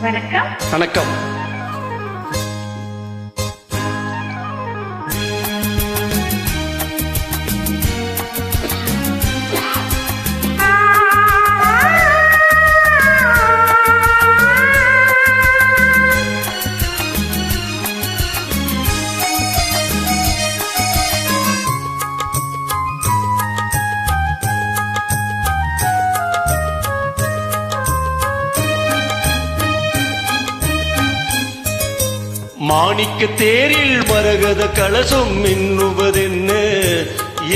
வணக்கம். வணக்கம். மாணிக்க தேரில் மரகத கலசம் மின்னுவதென்ன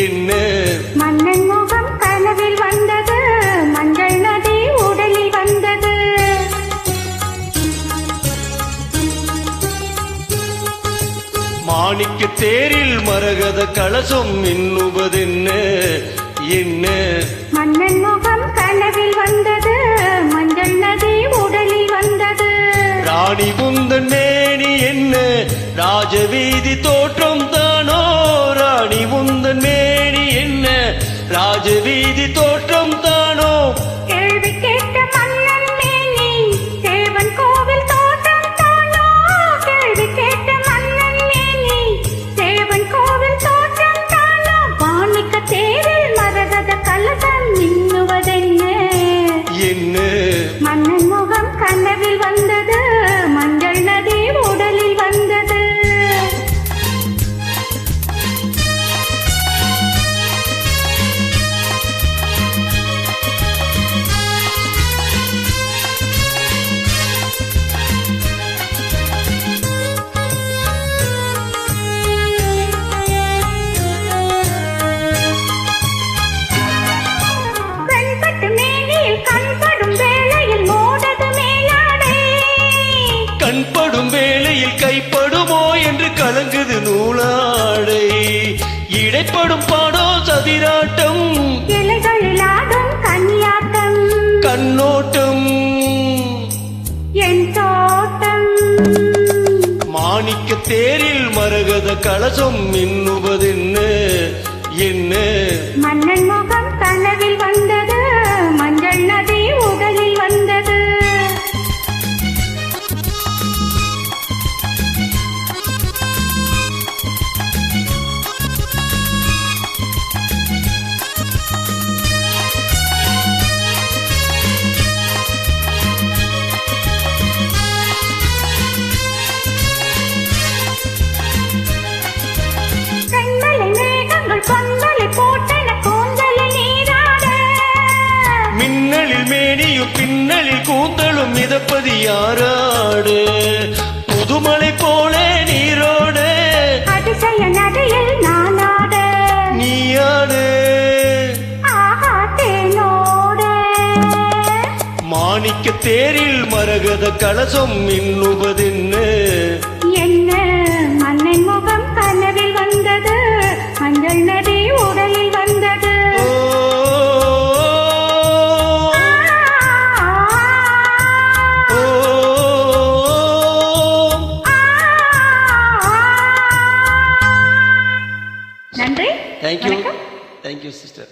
என்ன? மன்னன் முகம் கனவில் வந்தது, மஞ்சள் நதி உடலில் வந்தது. மாணிக்க தேரில் மரகத கலசம் மின்னுவதென்ன என்ன? மன்னன் முகம் கனவில் வந்தது, மஞ்சள் நதி உடலில் வந்தது. ராணி முந்தன் மேனி என்ன? ராஜவீதி தோற்றம் தானோ? ராணி முந்தன் மேனி என்ன? ராஜவீதி தோற்றம் தானோ? கேள்வி கேட்ட மன்னன் மேனி தேவன் கோவில் தோற்றம் தானோ? கேள்வி கேட்ட மன்னன் மேனி தேவன் கோவில் தோற்றம் தானோ? மாணிக்க தேரில் மரகத கலசம் மின்னுவதென்ன என்ன? மன்னன் முகம் கனவில் வந்தது, மஞ்சள் நதி உடலில் வந்தது. கண்படும் வேளையில் கைப்படுமோ என்று கலங்குது நூலாடை. இடைப்படும் பாடோ சதிராட்டம், இலைகளில் ஆடும் கன்னியாட்டம், கண்ணோட்டம் என் தோட்டம். மாணிக்க தேரில் மரகத கலசம் மின்னுவதென்ன என்ன? மன்னன் முகம் கனவில் வந்தது, மஞ்சள் நதி உடலில் வந்தது. மின்னலில் மேனியும் பின்னலில் கூந்தலும் மிதப்பது யாராடு? புதுமலை போல நீரோடு அதிசய நதியில் நானாட, நீயாடு தேனோடு. மாணிக்க தேரில் மரகத கலசம் மின்னுவதென்ன என்ன? மன்னன் முகம் கனவில் வந்தது, மஞ்சள் நதி உடலில் வந்தது. நன்றி. Thank you. Thank you, sister.